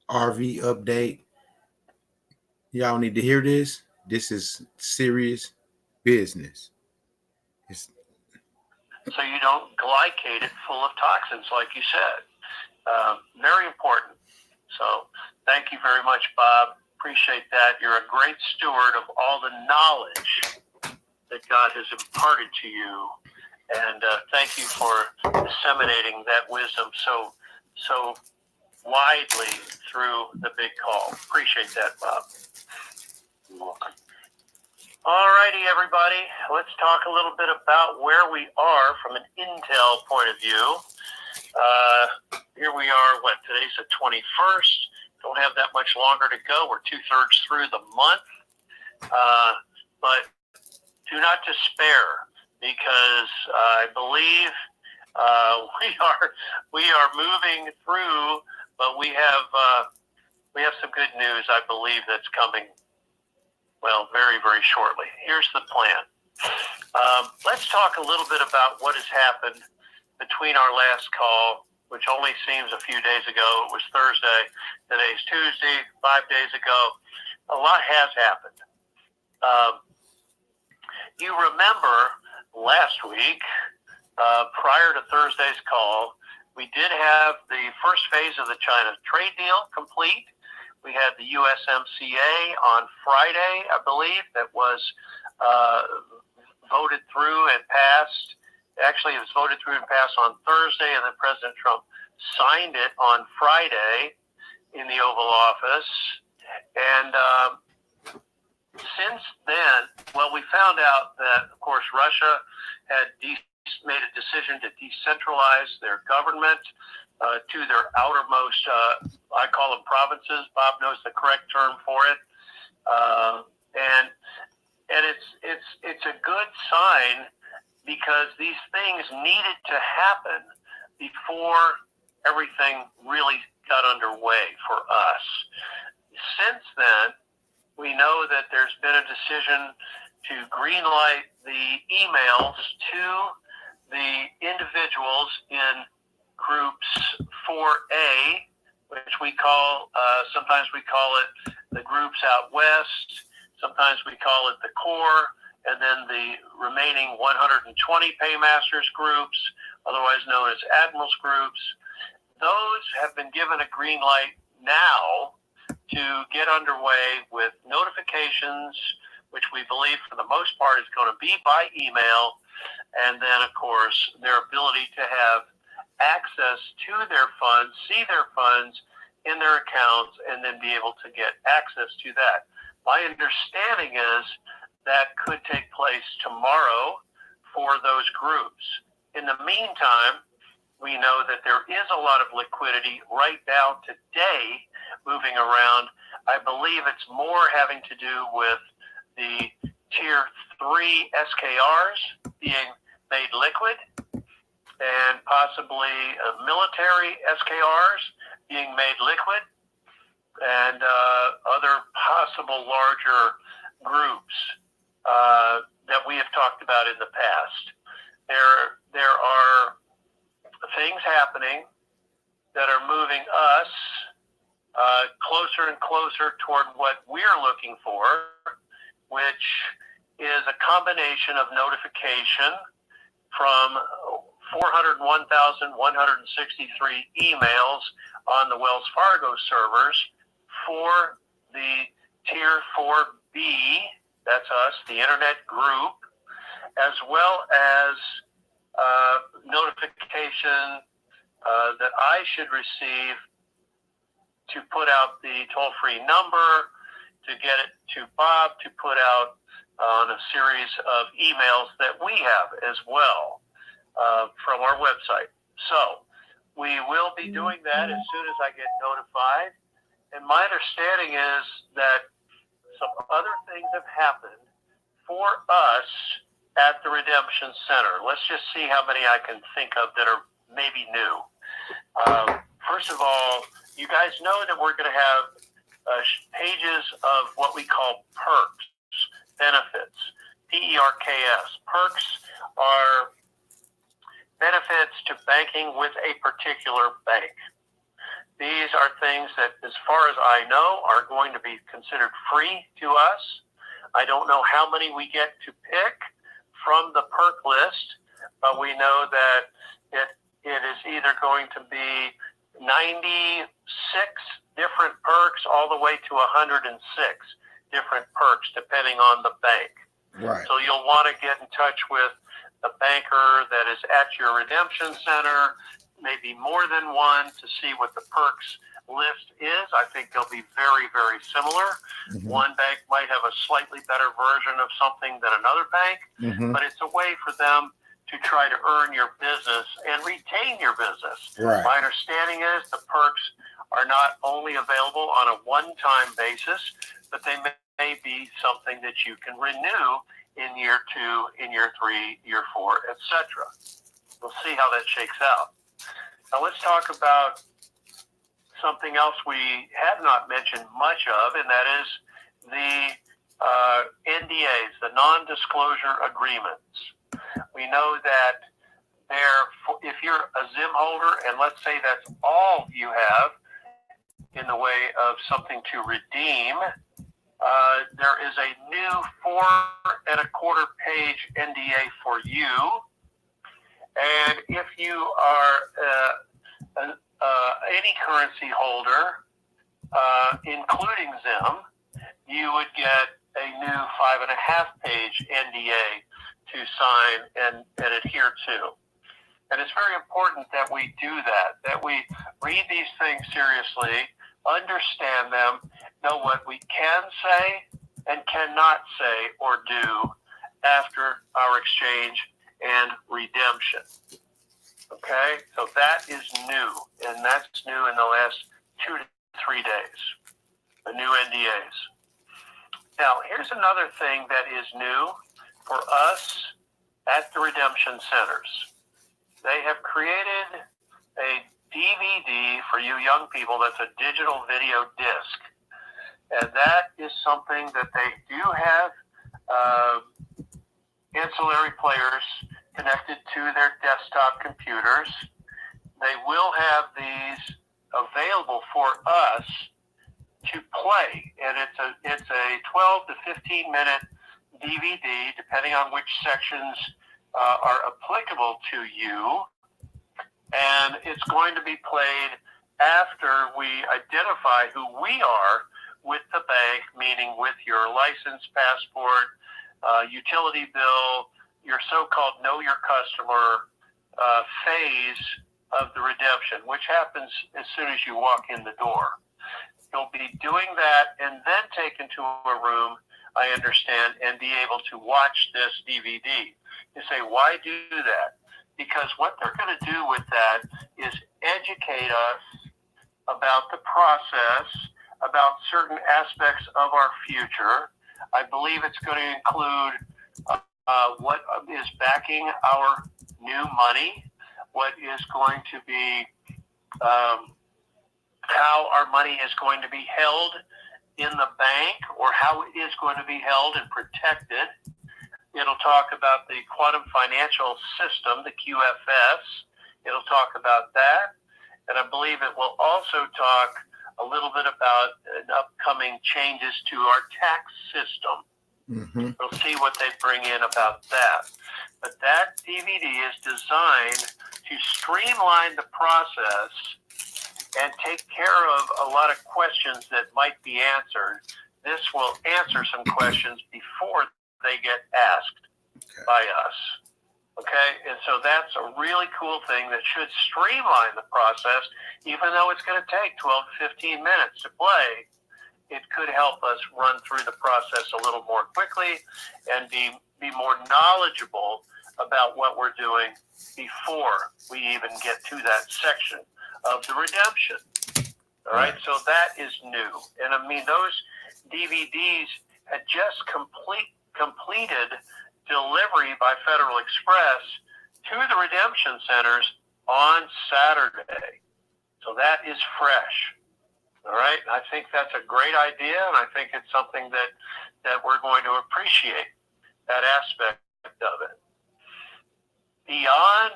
RV update. Y'all need to hear this. This is serious business. It's, So you don't glycate it full of toxins, like you said. Very important. So thank you very much, Bob. Appreciate that. You're a great steward of all the knowledge that God has imparted to you. And thank you for disseminating that wisdom so widely through the big call. Appreciate that, Bob. You're welcome. All righty, everybody. Let's talk a little bit about where we are from an Intel point of view. Here we are, today's the 21st. Don't have that much longer to go. We're 2/3 through the month. But do not despair, because I believe we are moving through, but we have some good news, I believe, that's coming, well, very, very shortly. Here's the plan. Let's talk a little bit about what has happened between our last call, which only seems a few days ago. It was Thursday. Today's Tuesday, 5 days ago. A lot has happened. You remember last week, prior to Thursday's call, we did have the first phase of the China trade deal complete. We had the USMCA on Friday, I believe, that was voted through and passed. Actually, it was voted through and passed on Thursday, and then President Trump signed it on Friday in the Oval Office. And since then, well, we found out that, of course, Russia had made a decision to decentralize their government to their outermost, I call them provinces. Bob knows the correct term for it. And it's a good sign, because these things needed to happen before everything really got underway for us. Since then, we know that there's been a decision to greenlight the emails to the individuals in groups 4A, which we call, sometimes we call it the groups out west, sometimes we call it the core, and then the remaining 120 paymasters groups, otherwise known as admirals groups. Those have been given a green light now to get underway with notifications, which we believe for the most part is going to be by email, and then, of course, their ability to have access to their funds, see their funds in their accounts, and then be able to get access to that. My understanding is that could take place tomorrow for those groups. In the meantime, we know that there is a lot of liquidity right now today moving around. I believe it's more having to do with the Tier 3 SKRs being made liquid, and possibly military SKRs being made liquid, and other possible larger groups that we have talked about in the past. There are things happening that are moving us closer and closer toward what we're looking for, which is a combination of notification from 401,163 emails on the Wells Fargo servers for the Tier 4B, that's us, the Internet group, as well as notification that I should receive to put out the toll-free number, to get it to Bob, to put out on a series of emails that we have as well from our website. So we will be doing that as soon as I get notified. And my understanding is that some other things have happened for us at the Redemption Center. Let's just see how many I can think of that are maybe new. First of all, you guys know that we're going to have pages of what we call perks, benefits, PERKS. Perks are benefits to banking with a particular bank. These are things that, as far as I know, are going to be considered free to us. I don't know how many we get to pick from the perk list, but we know that it is either going to be 96 different perks all the way to 106 different perks, depending on the bank. Right. So you'll want to get in touch with a banker that is at your redemption center, maybe more than one, to see what the perks list is. I think they'll be very, very similar. Mm-hmm. One bank might have a slightly better version of something than another bank, Mm-hmm. but it's a way for them to try to earn your business and retain your business. Right. My understanding is the perks are not only available on a one-time basis, but they may be something that you can renew in year 2, in year 3, year 4, etc. We'll see how that shakes out. Now let's talk about something else we have not mentioned much of, and that is the NDAs, the non-disclosure agreements. We know that if you're a ZIM holder, and let's say that's all you have in the way of something to redeem, there is a new 4.25 page NDA for you. And if you are any currency holder, including ZIM, you would get a new 5.5 page NDA to sign and adhere to. And it's very important that we do that we read these things seriously, understand them, know what we can say and cannot say or do after our exchange and redemption. Okay, so that is new, and that's new in the last 2 to 3 days, the new NDAs. Now, here's another thing that is new for us at the redemption centers. They have created a DVD for you young people that's a digital video disc, and that is something that they do have ancillary players connected to their desktop computers. They will have these available for us to play, and it's a 12 to 15 minute DVD, depending on which sections are applicable to you, and it's going to be played after we identify who we are with the bank, meaning with your license, passport, utility bill, your so-called know your customer phase of the redemption, which happens as soon as you walk in the door. You'll be doing that and then taken to a room, I understand, and be able to watch this DVD. You say, why do that? Because what they're going to do with that is educate us about the process, about certain aspects of our future. I believe it's going to include what is backing our new money, what is going to be how our money is going to be held in the bank, or how it is going to be held and protected. It'll talk about the quantum financial system, the QFS. It'll talk about that. And I believe it will also talk a little bit about upcoming changes to our tax system. Mm-hmm. We'll see what they bring in about that. But that DVD is designed to streamline the process and take care of a lot of questions that might be answered. This will answer some questions before they get asked by us. Okay, and so that's a really cool thing that should streamline the process, even though it's going to take 12 to 15 minutes to play. It could help us run through the process a little more quickly and be more knowledgeable about what we're doing before we even get to that section of the redemption. All right, so that is new. And I mean, those DVDs had just completed delivery by Federal Express to the redemption centers on Saturday. So that is fresh. All right, I think that's a great idea, and I think it's something that we're going to appreciate, that aspect of it. Beyond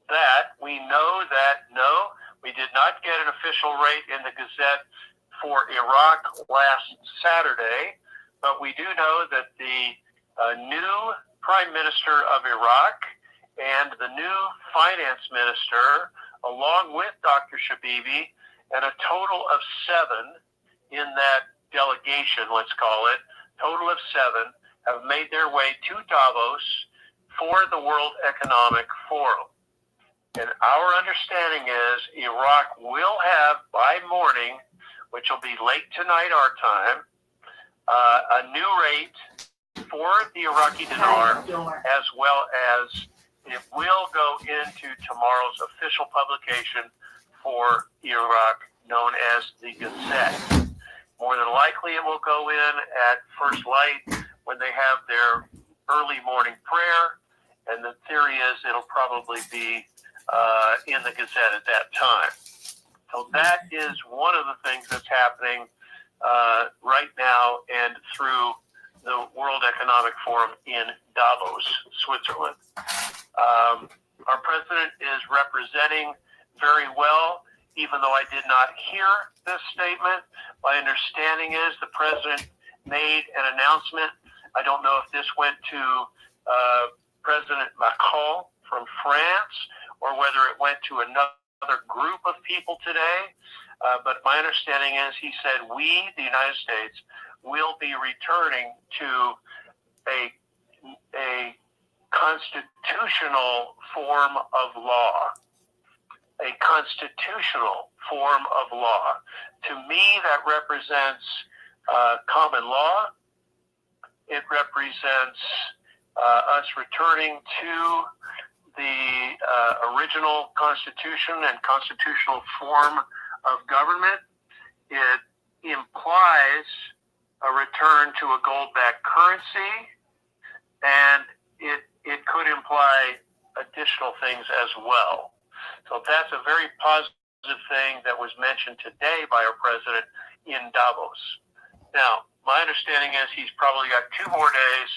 that, we know that, we We did not get an official rate in the Gazette for Iraq last Saturday, but we do know that the new Prime Minister of Iraq and the new Finance Minister, along with Dr. Shabibi, and a total of 7 in that delegation, let's call it, total of 7, have made their way to Davos for the World Economic Forum. And our understanding is Iraq will have, by morning, which will be late tonight our time, a new rate for the Iraqi dinar, as well as it will go into tomorrow's official publication for Iraq, known as the Gazette. More than likely it will go in at first light when they have their early morning prayer, and the theory is it'll probably be in the Gazette at that time. So that is one of the things that's happening right now and through the World Economic Forum in Davos, Switzerland. Our president is representing very well, even though I did not hear this statement. My understanding is the president made an announcement. I don't know if this went to President Macron from France or whether it went to another group of people today. But my understanding is he said we, the United States, will be returning to a constitutional form of law. A constitutional form of law. To me, that represents common law. It represents us returning to the original Constitution and constitutional form of government. It implies a return to a gold-backed currency, and it could imply additional things as well. So that's a very positive thing that was mentioned today by our president in Davos. Now, my understanding is he's probably got 2 more days,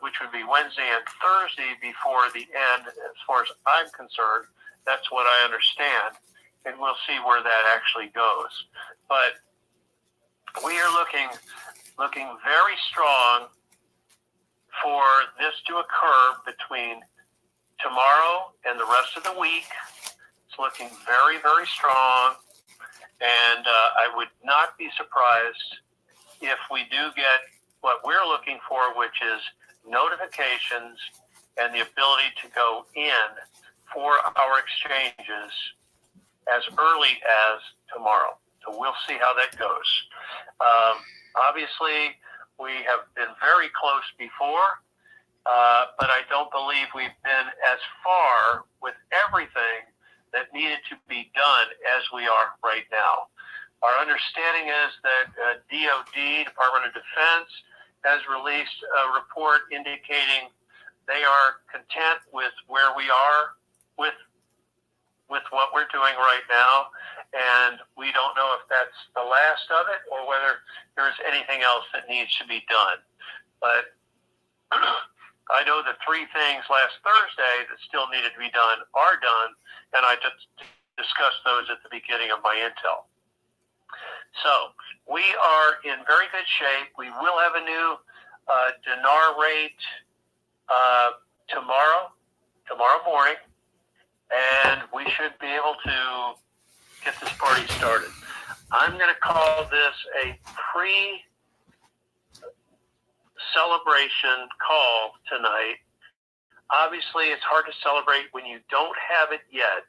which would be Wednesday and Thursday before the end, as far as I'm concerned. That's what I understand, and we'll see where that actually goes. But we are looking very strong for this to occur between tomorrow and the rest of the week. It's looking very, very strong, and I would not be surprised if we do get what we're looking for, which is notifications and the ability to go in for our exchanges as early as tomorrow. So we'll see how that goes. Obviously, we have been very close before, but I don't believe we've been as far with everything that needed to be done as we are right now. Our understanding is that DOD, Department of Defense, has released a report indicating they are content with where we are with what we're doing right now, and we don't know if that's the last of it or whether there's anything else that needs to be done. But I know the 3 things last Thursday that still needed to be done are done, and I just discussed those at the beginning of my intel. So we are in very good shape. We will have a new dinar rate tomorrow morning, and we should be able to get this party started. I'm going to call this a pre-celebration call tonight. Obviously, it's hard to celebrate when you don't have it yet,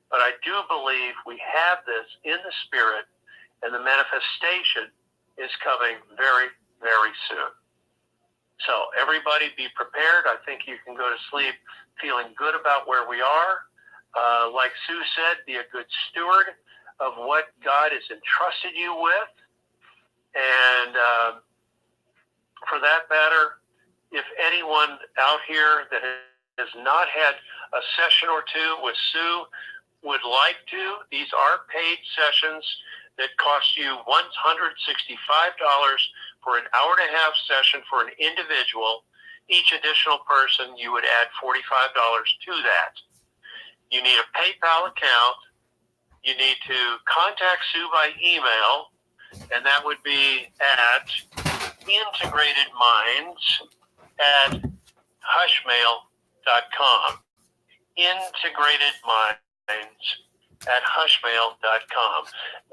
but I do believe we have this in the spirit, and the manifestation is coming very, very soon. So everybody be prepared. I think you can go to sleep feeling good about where we are. Like Sue said, be a good steward of what God has entrusted you with. And for that matter, if anyone out here that has not had a session or 2 with Sue would like to, these are paid sessions that cost you $165 for an hour-and-a-half session for an individual. Each additional person, you would add $45 to that. You need a PayPal account, you need to contact Sue by email, and that would be at integratedminds@hushmail.com. integratedminds@hushmail.com.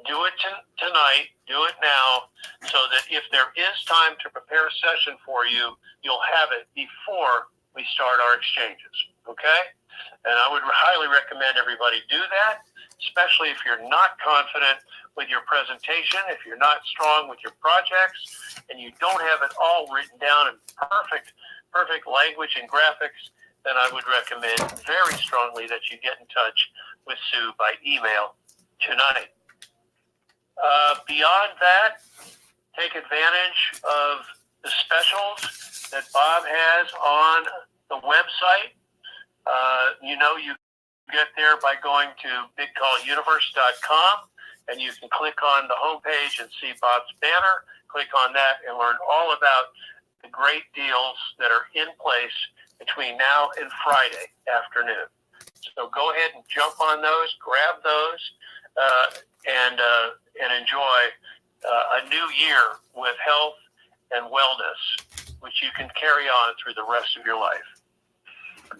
Do it tonight. Do it now, so that if there is time to prepare a session for you, you'll have it before we start our exchanges. Okay? And I would highly recommend everybody do that, especially if you're not confident with your presentation, if you're not strong with your projects, and you don't have it all written down in perfect language and graphics, then I would recommend very strongly that you get in touch with Sue by email tonight. Beyond that, take advantage of the specials that Bob has on the website. You get there by going to bigcalluniverse.com, and you can click on the homepage and see Bob's banner. Click on that and learn all about the great deals that are in place between now and Friday afternoon. So go ahead and jump on those, grab those, and enjoy a new year with health and wellness, which you can carry on through the rest of your life.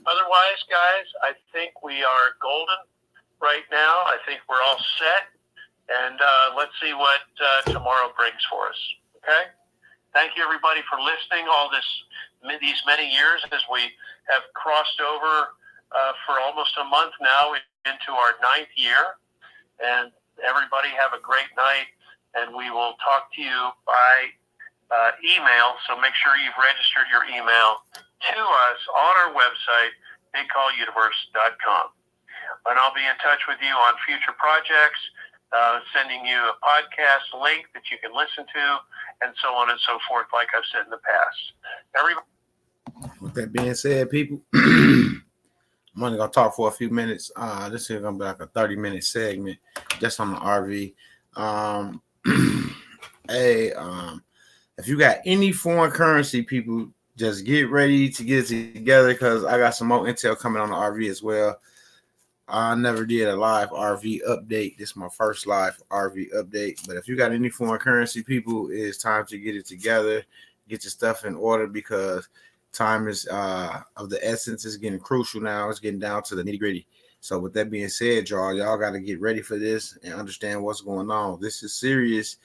Otherwise, guys, I think we are golden right now. I think we're all set, and let's see what tomorrow brings for us. Okay? Thank you, everybody, for listening all these many years as we have crossed over for almost a month now into our 9th year. And everybody have a great night, and we will talk to you by email. So make sure you've registered your email to us on our website, bigcalluniverse.com. And I'll be in touch with you on future projects, sending you a podcast link that you can listen to, and so on and so forth, like I've said in the past. With that being said, people, I'm only going to talk for a few minutes. This is going to be like a 30-minute segment just on the RV. If you got any foreign currency, people, just get ready to get it together, because I got some more intel coming on the RV as well. I never did a live RV update. This is my first live RV update. But if you got any foreign currency, people, it's time to get it together, get your stuff in order, because time is of the essence. Is getting crucial now. It's getting down to the nitty-gritty. So with that being said, y'all got to get ready for this and understand what's going on. This is serious,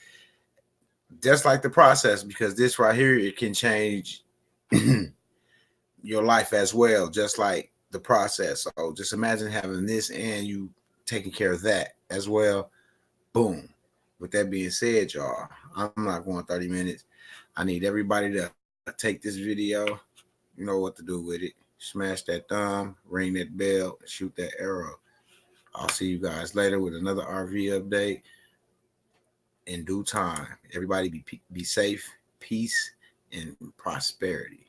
just like the process, because this right here, it can change your life as well, just like the process. So just imagine having this and you taking care of that as well. Boom. With that being said, y'all, I'm not going 30 minutes. I need everybody to take this video. You know what to do with it. Smash that thumb, ring that bell, and shoot that arrow. I'll see you guys later with another RV update in due time. Everybody be safe, peace, and prosperity.